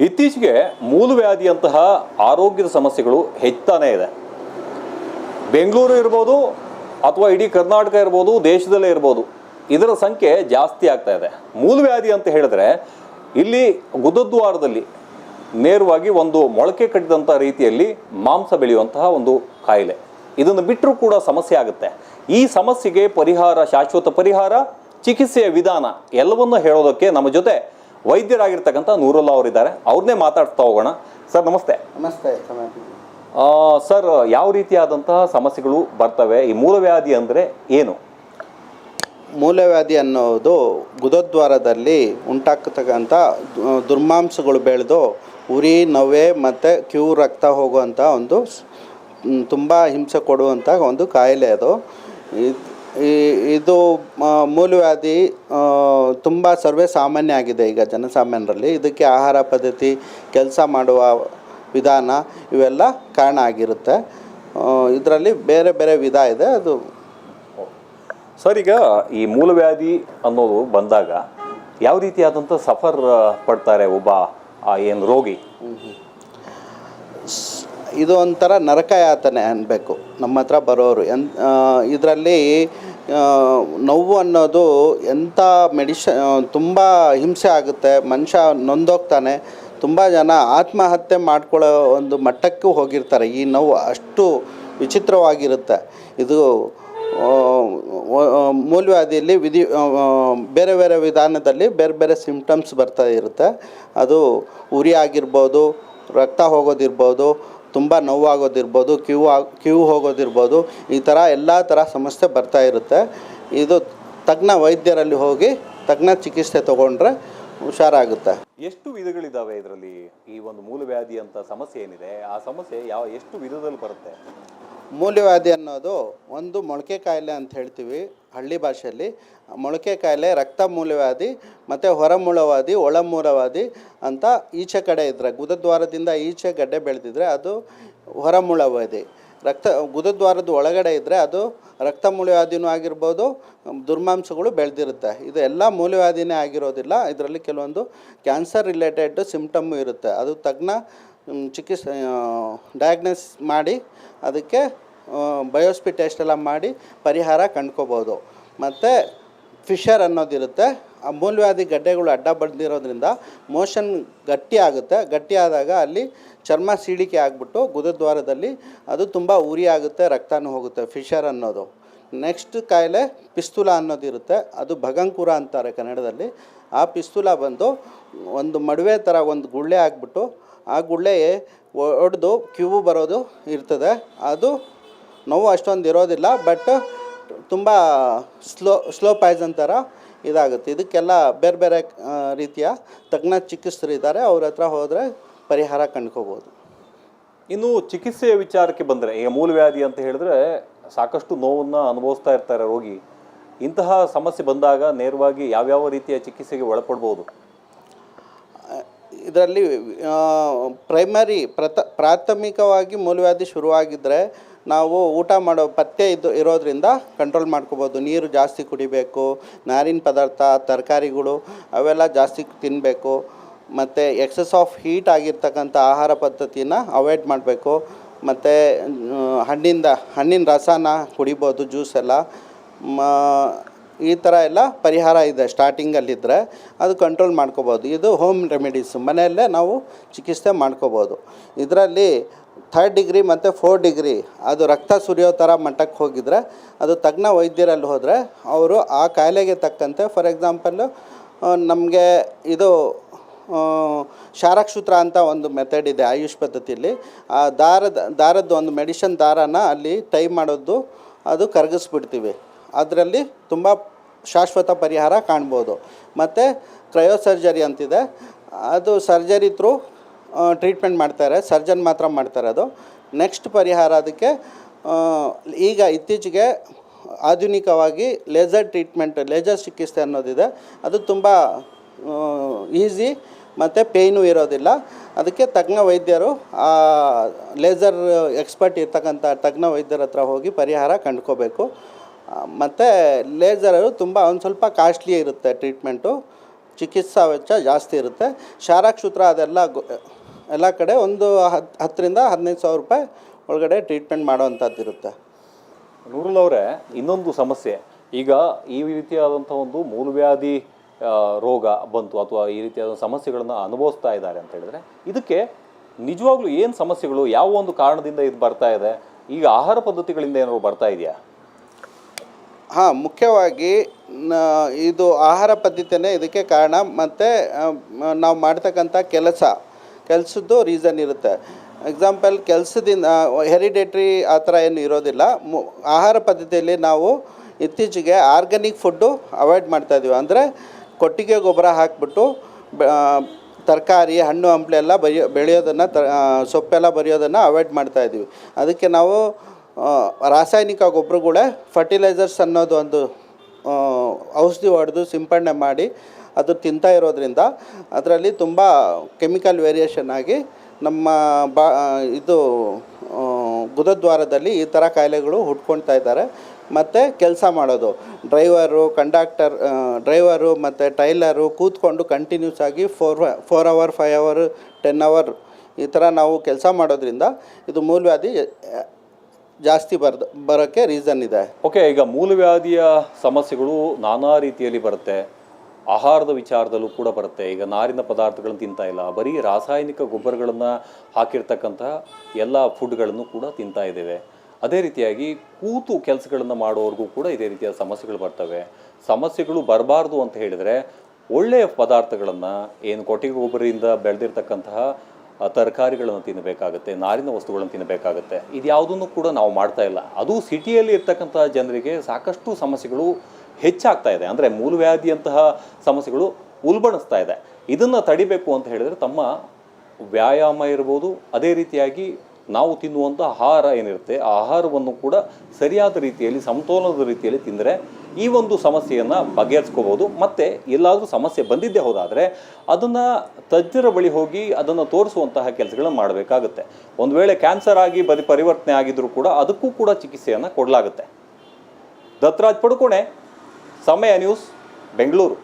ಇತ್ತೀಚೆಗೆ ಮೂಲವ್ಯಾಧಿಯಂತಹ ಆರೋಗ್ಯದ ಸಮಸ್ಯೆಗಳು ಹೆಚ್ಚಾನೇ ಇದೆ. ಬೆಂಗಳೂರು ಇರ್ಬೋದು ಅಥವಾ ಇಡೀ ಕರ್ನಾಟಕ ಇರ್ಬೋದು, ದೇಶದಲ್ಲೇ ಇರ್ಬೋದು, ಇದರ ಸಂಖ್ಯೆ ಜಾಸ್ತಿ ಆಗ್ತಾ ಇದೆ. ಮೂಲವ್ಯಾಧಿ ಅಂತ ಹೇಳಿದ್ರೆ ಇಲ್ಲಿ ಗುದದ್ವಾರದಲ್ಲಿ ನೇರವಾಗಿ ಒಂದು ಮೊಳಕೆ ಕಟ್ಟಿದಂಥ ರೀತಿಯಲ್ಲಿ ಮಾಂಸ ಬೆಳೆಯುವಂತಹ ಒಂದು ಕಾಯಿಲೆ. ಇದನ್ನು ಬಿಟ್ಟರೂ ಕೂಡ ಸಮಸ್ಯೆ ಆಗುತ್ತೆ. ಈ ಸಮಸ್ಯೆಗೆ ಪರಿಹಾರ, ಶಾಶ್ವತ ಪರಿಹಾರ, ಚಿಕಿತ್ಸೆಯ ವಿಧಾನ ಎಲ್ಲವನ್ನೂ ಹೇಳೋದಕ್ಕೆ ನಮ್ಮ ಜೊತೆ ವೈದ್ಯರಾಗಿರ್ತಕ್ಕಂಥ ನೂರುಲ್ಲಾ ಅವರಿದ್ದಾರೆ. ಅವ್ರನ್ನೇ ಮಾತಾಡ್ತಾ ಹೋಗೋಣ. ಸರ್ ನಮಸ್ತೆ. ನಮಸ್ತೆ. ಸರ್, ಯಾವ ರೀತಿಯಾದಂತಹ ಸಮಸ್ಯೆಗಳು ಬರ್ತವೆ? ಈ ಮೂಲವ್ಯಾಧಿ ಅಂದರೆ ಏನು? ಮೂಲವ್ಯಾಧಿ ಅನ್ನೋದು ಗುದದ್ವಾರದಲ್ಲಿ ಉಂಟಾಗ್ತಕ್ಕಂಥ ದುರ್ಮಾಂಸಗಳು ಬೆಳೆದು ಉರಿ, ನೊವೆ ಮತ್ತು ಕ್ಯೂ ರಕ್ತ ಹೋಗುವಂಥ ಒಂದು ತುಂಬ ಹಿಂಸೆ ಕೊಡುವಂಥ ಒಂದು ಕಾಯಿಲೆ ಅದು. ಇದು ಮೂಲವ್ಯಾಧಿ ತುಂಬ ಸರ್ವೇ ಸಾಮಾನ್ಯ ಆಗಿದೆ ಈಗ ಜನಸಾಮಾನ್ಯರಲ್ಲಿ. ಇದಕ್ಕೆ ಆಹಾರ ಪದ್ಧತಿ, ಕೆಲಸ ಮಾಡುವ ವಿಧಾನ ಇವೆಲ್ಲ ಕಾರಣ ಆಗಿರುತ್ತೆ. ಇದರಲ್ಲಿ ಬೇರೆ ಬೇರೆ ವಿಧ ಇದೆ. ಅದು ಸರ್, ಈಗ ಈ ಮೂಲವ್ಯಾಧಿ ಅನ್ನೋದು ಬಂದಾಗ ಯಾವ ರೀತಿಯಾದಂಥ ಸಫರ್ ಪಡ್ತಾರೆ ಒಬ್ಬ ಏನು ರೋಗಿ? ಇದು ಒಂಥರ ನರಕಯಾತನೆ ಅನ್ಬೇಕು ನಮ್ಮ ಹತ್ರ ಬರೋರು. ಇದರಲ್ಲಿ ನೋವು ಅನ್ನೋದು ಎಂಥ ತುಂಬ ಹಿಂಸೆ ಆಗುತ್ತೆ. ಮನುಷ್ಯ ನೊಂದೋಗ್ತಾನೆ. ತುಂಬ ಜನ ಆತ್ಮಹತ್ಯೆ ಮಾಡ್ಕೊಳ್ಳೋ ಒಂದು ಮಟ್ಟಕ್ಕೂ ಹೋಗಿರ್ತಾರೆ. ಈ ನೋವು ಅಷ್ಟು ವಿಚಿತ್ರವಾಗಿರುತ್ತೆ. ಇದು ಮೂಲವ್ಯಾಧಿಯಲ್ಲಿ ಬೇರೆ ಬೇರೆ ವಿಧಾನದಲ್ಲಿ ಬೇರೆ ಬೇರೆ ಸಿಂಪ್ಟಮ್ಸ್ ಬರ್ತಾ ಇರುತ್ತೆ. ಅದು ಉರಿ ಆಗಿರ್ಬೋದು, ರಕ್ತ ಹೋಗೋದಿರ್ಬೋದು, ತುಂಬ ನೋವಾಗೋದಿರ್ಬೋದು, ಕ್ಯೂ ಹೋಗೋದಿರ್ಬೋದು. ಈ ಥರ ಎಲ್ಲ ಥರ ಸಮಸ್ಯೆ ಬರ್ತಾ ಇರುತ್ತೆ. ಇದು ತಜ್ಞ ವೈದ್ಯರಲ್ಲಿ ಹೋಗಿ ತಜ್ಞ ಚಿಕಿತ್ಸೆ ತೊಗೊಂಡ್ರೆ ಹುಷಾರಾಗುತ್ತೆ. ಎಷ್ಟು ವಿಧಗಳಿದ್ದಾವೆ ಇದರಲ್ಲಿ? ಈ ಒಂದು ಮೂಲವ್ಯಾಧಿ ಅಂತ ಸಮಸ್ಯೆ ಏನಿದೆ, ಆ ಸಮಸ್ಯೆ ಎಷ್ಟು ವಿಧದಲ್ಲಿ ಬರುತ್ತೆ? ಮೂಲವ್ಯಾಧಿ ಅನ್ನೋದು ಒಂದು ಮೊಳಕೆ ಕಾಯಿಲೆ ಅಂತ ಹೇಳ್ತೀವಿ ಹಳ್ಳಿ ಭಾಷೆಯಲ್ಲಿ. ಮೊಳಕೆ ಕಾಯಿಲೆ ರಕ್ತ ಮೂಲವ್ಯಾಧಿ ಮತ್ತು ಹೊರ ಮೂಲವ್ಯಾಧಿ, ಒಳ ಮೂಲವ್ಯಾಧಿ ಅಂತ ಈಚೆ ಕಡೆ ಇದ್ದರೆ, ಗುದದ್ವಾರದಿಂದ ಈಚೆ ಗಡ್ಡೆ ಬೆಳೆದಿದ್ರೆ ಅದು ಹೊರ ಮೂಲವ್ಯಾಧಿ. ಗುದದ್ವಾರದ ಒಳಗಡೆ ಇದ್ದರೆ ಅದು ರಕ್ತ ಮೂಲವ್ಯಾಧಿನೂ ಆಗಿರ್ಬೋದು, ದುರ್ಮಾಂಸಗಳು ಬೆಳೆದಿರುತ್ತೆ. ಇದು ಎಲ್ಲ ಮೂಲವ್ಯಾಧಿನೇ ಆಗಿರೋದಿಲ್ಲ. ಇದರಲ್ಲಿ ಕೆಲವೊಂದು ಕ್ಯಾನ್ಸರ್ ರಿಲೇಟೆಡ್ ಸಿಂಪ್ಟಮ್ಮು ಇರುತ್ತೆ. ಅದು ತಜ್ಞ ಚಿಕಿತ್ಸೆ ಡಯಾಗ್ನೋಸ್ ಮಾಡಿ ಅದಕ್ಕೆ ಬಯೋಪ್ಸಿ ಟೆಸ್ಟ್ ಎಲ್ಲ ಮಾಡಿ ಪರಿಹಾರ ಕಂಡ್ಕೋಬೋದು. ಮತ್ತು ಫಿಶರ್ ಅನ್ನೋದಿರುತ್ತೆ. ಆ ಮೂಲವ್ಯಾಧಿ ಗಡ್ಡೆಗಳು ಅಡ್ಡ ಬಂದಿರೋದ್ರಿಂದ ಮೋಷನ್ ಗಟ್ಟಿ ಆಗುತ್ತೆ. ಗಟ್ಟಿ ಆದಾಗ ಅಲ್ಲಿ ಚರ್ಮ ಸೀಳಿಕೆ ಆಗಿಬಿಟ್ಟು ಗುದದ್ವಾರದಲ್ಲಿ ಅದು ತುಂಬ ಉರಿ ಆಗುತ್ತೆ, ರಕ್ತನೂ ಹೋಗುತ್ತೆ. ಫಿಶರ್ ಅನ್ನೋದು. ನೆಕ್ಸ್ಟ್ ಕಾಯಿಲೆ ಪಿಸ್ತೂಲ ಅನ್ನೋದಿರುತ್ತೆ. ಅದು ಭಗಂಕುರ ಅಂತಾರೆ ಕನ್ನಡದಲ್ಲಿ. ಆ ಪಿಸ್ತೂಲ ಬಂದು ಒಂದು ಮಡುವೆ ಥರ ಒಂದು ಗುಳ್ಳೆ ಆಗಿಬಿಟ್ಟು ಆ ಗುಳ್ಳೆ ಒಡೆದು ಕ್ಯೂ ಬರೋದು ಇರ್ತದೆ. ಅದು ನೋವು ಅಷ್ಟೊಂದು ಇರೋದಿಲ್ಲ, ಬಟ್ ತುಂಬ ಸ್ಲೋ ಪಾಯ್ಸನ್ ಥರ ಇದಾಗುತ್ತೆ. ಇದಕ್ಕೆಲ್ಲ ಬೇರೆ ಬೇರೆ ರೀತಿಯ ತಜ್ಞ ಚಿಕಿತ್ಸರಿದ್ದಾರೆ. ಅವ್ರ ಹತ್ರ ಹೋದರೆ ಪರಿಹಾರ ಕಂಡ್ಕೋಬೋದು. ಇನ್ನು ಚಿಕಿತ್ಸೆಯ ವಿಚಾರಕ್ಕೆ ಬಂದರೆ, ಈಗ ಮೂಲವ್ಯಾಧಿ ಅಂತ ಹೇಳಿದ್ರೆ ಸಾಕಷ್ಟು ನೋವನ್ನು ಅನುಭವಿಸ್ತಾ ಇರ್ತಾರೆ ರೋಗಿ. ಇಂತಹ ಸಮಸ್ಯೆ ಬಂದಾಗ ನೇರವಾಗಿ ಯಾವ್ಯಾವ ರೀತಿಯ ಚಿಕಿತ್ಸೆಗೆ ಒಳಪಡ್ಬೋದು? ಇದರಲ್ಲಿ ಪ್ರಾಥಮಿಕವಾಗಿ ಮೂಲವ್ಯಾಧಿ ಶುರುವಾಗಿದ್ದರೆ ನಾವು ಊಟ ಮಾಡೋ ಪಥ್ಯ ಇರೋದ್ರಿಂದ ಕಂಟ್ರೋಲ್ ಮಾಡ್ಕೋಬೋದು. ನೀರು ಜಾಸ್ತಿ ಕುಡಿಬೇಕು, ನಾರಿನ ಪದಾರ್ಥ, ತರಕಾರಿಗಳು ಅವೆಲ್ಲ ಜಾಸ್ತಿ ತಿನ್ನಬೇಕು. ಮತ್ತು ಎಕ್ಸಸ್ ಆಫ್ ಹೀಟ್ ಆಗಿರ್ತಕ್ಕಂಥ ಆಹಾರ ಪದ್ಧತಿನ ಅವಾಯ್ಡ್ ಮಾಡಬೇಕು. ಮತ್ತು ಹಣ್ಣಿನ ರಸನ ಕುಡಿಬೋದು, ಜ್ಯೂಸ್ ಎಲ್ಲ. ಈ ಥರ ಎಲ್ಲ ಪರಿಹಾರ ಇದೆ. ಸ್ಟಾರ್ಟಿಂಗಲ್ಲಿದ್ದರೆ ಅದು ಕಂಟ್ರೋಲ್ ಮಾಡ್ಕೋಬೋದು. ಇದು ಹೋಮ್ ರೆಮಿಡೀಸು, ಮನೆಯಲ್ಲೇ ನಾವು ಚಿಕಿತ್ಸೆ ಮಾಡ್ಕೋಬೋದು. ಇದರಲ್ಲಿ 3rd ಡಿಗ್ರಿ ಮತ್ತು 4th ಡಿಗ್ರಿ ಅದು ರಕ್ತ ಸುರಿಯೋ ಥರ ಮಟ್ಟಕ್ಕೆ ಹೋಗಿದರೆ ಅದು ತಜ್ಞ ವೈದ್ಯರಲ್ಲಿ ಹೋದರೆ ಅವರು ಆ ಕಾಯಿಲೆಗೆ ತಕ್ಕಂತೆ, ಫಾರ್ ಎಕ್ಸಾಂಪಲ್ಲು ನಮಗೆ ಇದು ಶಾರಕ್ಷೂತ್ರ ಅಂತ ಒಂದು ಮೆಥಡ್ ಇದೆ ಆಯುಷ್ ಪದ್ಧತಿಯಲ್ಲಿ. ಆ ದಾರದ ಒಂದು ಮೆಡಿಷನ್ ದಾರನ ಅಲ್ಲಿ ಟೈ ಮಾಡೋದು, ಅದು ಕರಗಿಸ್ಬಿಡ್ತೀವಿ. ಅದರಲ್ಲಿ ತುಂಬ ಶಾಶ್ವತ ಪರಿಹಾರ ಕಾಣ್ಬೋದು. ಮತ್ತು ಕ್ರಯೋಸರ್ಜರಿ ಅಂತಿದೆ. ಅದು ಸರ್ಜರಿ ಥ್ರೂ ಟ್ರೀಟ್ಮೆಂಟ್ ಮಾಡ್ತಾರೆ, ಸರ್ಜನ್ ಮಾತ್ರ ಮಾಡ್ತಾರೆ. ಅದು ನೆಕ್ಸ್ಟ್ ಪರಿಹಾರ ಅದಕ್ಕೆ ಈಗ ಇತ್ತೀಚೆಗೆ ಆಧುನಿಕವಾಗಿ ಲೇಸರ್ ಟ್ರೀಟ್ಮೆಂಟ್, ಲೇಸರ್ ಚಿಕಿತ್ಸೆ ಅನ್ನೋದಿದೆ. ಅದು ತುಂಬ ಈಸಿ ಮತ್ತು ಪೇಯ್ನೂ ಇರೋದಿಲ್ಲ. ಅದಕ್ಕೆ ತಜ್ಞ ವೈದ್ಯರು, ಲೇಸರ್ ಎಕ್ಸ್ಪರ್ಟ್ ಇರ್ತಕ್ಕಂಥ ತಜ್ಞ ವೈದ್ಯರ ಹತ್ರ ಹೋಗಿ ಪರಿಹಾರ ಕಂಡ್ಕೋಬೇಕು. ಮತ್ತು ಲೇಸರು ತುಂಬ ಒಂದು ಸ್ವಲ್ಪ ಕಾಸ್ಟ್ಲಿ ಇರುತ್ತೆ ಟ್ರೀಟ್ಮೆಂಟು. ಚಿಕಿತ್ಸಾ ವೆಚ್ಚ ಜಾಸ್ತಿ ಇರುತ್ತೆ. ಕ್ಷಾರಕ್ಷೂತ್ರ ಅದೆಲ್ಲ ಎಲ್ಲ ಕಡೆ ಒಂದು 10ರಿಂದ 15,000 ರೂಪಾಯಿ ಒಳಗಡೆ ಟ್ರೀಟ್ಮೆಂಟ್ ಮಾಡೋವಂಥದ್ದು ಇರುತ್ತೆ. ನೂರುಲ್ ಅವರೇ, ಇನ್ನೊಂದು ಸಮಸ್ಯೆ, ಈಗ ಈ ರೀತಿಯಾದಂಥ ಒಂದು ಮೂಲವ್ಯಾಧಿ ರೋಗ ಬಂತು ಅಥವಾ ಈ ರೀತಿಯಾದ ಸಮಸ್ಯೆಗಳನ್ನು ಅನುಭವಿಸ್ತಾ ಇದ್ದಾರೆ ಅಂತ ಹೇಳಿದ್ರೆ, ಇದಕ್ಕೆ ನಿಜವಾಗ್ಲೂ ಏನು ಸಮಸ್ಯೆಗಳು, ಯಾವ ಒಂದು ಕಾರಣದಿಂದ ಇದು ಬರ್ತಾ ಇದೆ? ಈಗ ಆಹಾರ ಪದ್ಧತಿಗಳಿಂದ ಏನಾದ್ರು ಬರ್ತಾ ಇದೆಯಾ? ಹಾಂ, ಮುಖ್ಯವಾಗಿ ಇದು ಆಹಾರ ಪದ್ಧತಿನೇ ಇದಕ್ಕೆ ಕಾರಣ. ಮತ್ತು ನಾವು ಮಾಡ್ತಕ್ಕಂಥ ಕೆಲಸದ್ದು ರೀಸನ್ ಇರುತ್ತೆ. ಎಕ್ಸಾಂಪಲ್, ಕೆಲಸದಿಂದ ಹೆರಿಡೇಟ್ರಿ ಆ ಥರ ಏನು ಇರೋದಿಲ್ಲ. ಆಹಾರ ಪದ್ಧತಿಯಲ್ಲಿ ನಾವು ಇತ್ತೀಚೆಗೆ ಆರ್ಗ್ಯಾನಿಕ್ ಫುಡ್ಡು ಅವಾಯ್ಡ್ ಮಾಡ್ತಾಯಿದ್ದೀವಿ. ಅಂದರೆ ಕೊಟ್ಟಿಗೆ ಗೊಬ್ಬರ ಹಾಕಿಬಿಟ್ಟು ತರಕಾರಿ, ಹಣ್ಣು ಹಂಪಲೆಲ್ಲ ಬೆಳೆಯೋದನ್ನು, ಸೊಪ್ಪೆಲ್ಲ ಬೆಳೆಯೋದನ್ನು ಅವಾಯ್ಡ್ ಮಾಡ್ತಾಯಿದ್ದೀವಿ. ಅದಕ್ಕೆ ನಾವು ರಾಸಾಯನಿಕ ಗೊಬ್ಬರಗಳೇ ಫರ್ಟಿಲೈಸರ್ಸ್ ಅನ್ನೋದು ಒಂದು ಔಷಧಿ ಹೊಡೆದು ಸಿಂಪಡಣೆ ಮಾಡಿ ಅದು ತಿಂತಾ ಇರೋದ್ರಿಂದ ಅದರಲ್ಲಿ ತುಂಬ ಕೆಮಿಕಲ್ ವೇರಿಯೇಷನ್ ಆಗಿ ನಮ್ಮ ಗುದದ್ವಾರದಲ್ಲಿ ಈ ಥರ ಕಾಯಿಲೆಗಳು ಹುಟ್ಕೊಳ್ತಾ ಇದ್ದಾರೆ. ಮತ್ತು ಕೆಲಸ ಮಾಡೋದು, ಡ್ರೈವರು ಮತ್ತು ಟೈಲರು ಕೂತ್ಕೊಂಡು ಕಂಟಿನ್ಯೂಸ್ ಆಗಿ 4 ಅವರ್ 5 ಅವರ್ 10 ಅವರ್ ಈ ಥರ ನಾವು ಕೆಲಸ ಮಾಡೋದ್ರಿಂದ ಇದು ಮೂಲವ್ಯಾಧಿ ಜಾಸ್ತಿ ಬರೋಕ್ಕೆ ರೀಸನ್ ಇದೆ. ಓಕೆ, ಈಗ ಮೂಲವ್ಯಾಧಿಯ ಸಮಸ್ಯೆಗಳು ನಾನಾ ರೀತಿಯಲ್ಲಿ ಬರುತ್ತೆ. ಆಹಾರದ ವಿಚಾರದಲ್ಲೂ ಕೂಡ ಬರುತ್ತೆ. ಈಗ ನಾರಿನ ಪದಾರ್ಥಗಳನ್ನು ತಿಂತಾ ಇಲ್ಲ, ಬರೀ ರಾಸಾಯನಿಕ ಗೊಬ್ಬರಗಳನ್ನು ಹಾಕಿರ್ತಕ್ಕಂತಹ ಎಲ್ಲ ಫುಡ್ಗಳನ್ನು ಕೂಡ ತಿಂತಾ ಇದ್ದೇವೆ. ಅದೇ ರೀತಿಯಾಗಿ ಕೂತು ಕೆಲಸಗಳನ್ನು ಮಾಡೋರಿಗೂ ಕೂಡ ಇದೇ ರೀತಿಯ ಸಮಸ್ಯೆಗಳು ಬರ್ತವೆ. ಸಮಸ್ಯೆಗಳು ಬರಬಾರ್ದು ಅಂತ ಹೇಳಿದರೆ ಒಳ್ಳೆಯ ಪದಾರ್ಥಗಳನ್ನು, ಏನು ಕೊಟ್ಟಿಗೆ ಗೊಬ್ಬರದಿಂದ ಬೆಳೆದಿರ್ತಕ್ಕಂತಹ ತರಕಾರಿಗಳನ್ನು ತಿನ್ನಬೇಕಾಗುತ್ತೆ, ನಾರಿನ ವಸ್ತುಗಳನ್ನು ತಿನ್ನಬೇಕಾಗುತ್ತೆ. ಇದು ಯಾವುದನ್ನು ಕೂಡ ನಾವು ಮಾಡ್ತಾ ಇಲ್ಲ. ಅದು ಸಿಟಿಯಲ್ಲಿ ಇರ್ತಕ್ಕಂಥ ಜನರಿಗೆ ಸಾಕಷ್ಟು ಸಮಸ್ಯೆಗಳು ಹೆಚ್ಚಾಗ್ತಾ ಇದೆ. ಅಂದರೆ ಮೂಲವ್ಯಾಧಿಯಂತಹ ಸಮಸ್ಯೆಗಳು ಉಲ್ಬಣಿಸ್ತಾ ಇದೆ. ಇದನ್ನು ತಡಿಬೇಕು ಅಂತ ಹೇಳಿದರೆ ತಮ್ಮ ವ್ಯಾಯಾಮ ಇರ್ಬೋದು, ಅದೇ ರೀತಿಯಾಗಿ ನಾವು ತಿನ್ನುವಂಥ ಆಹಾರ ಏನಿರುತ್ತೆ ಆ ಆಹಾರವನ್ನು ಕೂಡ ಸರಿಯಾದ ರೀತಿಯಲ್ಲಿ, ಸಮತೋಲನದ ರೀತಿಯಲ್ಲಿ ತಿಂದರೆ ಈ ಒಂದು ಸಮಸ್ಯೆಯನ್ನು ಬಗೆಹರಿಸ್ಕೋಬೋದು. ಮತ್ತು ಎಲ್ಲಾದರೂ ಸಮಸ್ಯೆ ಬಂದಿದ್ದೇ ಹೋದಾದರೆ ಅದನ್ನು ತಜ್ಞರ ಬಳಿ ಹೋಗಿ ಅದನ್ನು ತೋರಿಸುವಂತಹ ಕೆಲಸಗಳನ್ನು ಮಾಡಬೇಕಾಗುತ್ತೆ. ಒಂದು ವೇಳೆ ಕ್ಯಾನ್ಸರ್ ಆಗಿ ಪರಿವರ್ತನೆ ಆಗಿದ್ದರೂ ಕೂಡ ಅದಕ್ಕೂ ಕೂಡ ಚಿಕಿತ್ಸೆಯನ್ನು ಕೊಡಲಾಗುತ್ತೆ. ದತ್ತರಾಜ್ ಪಡುಕೋಣೆ, ಸಮಯ ನ್ಯೂಸ್, ಬೆಂಗಳೂರು.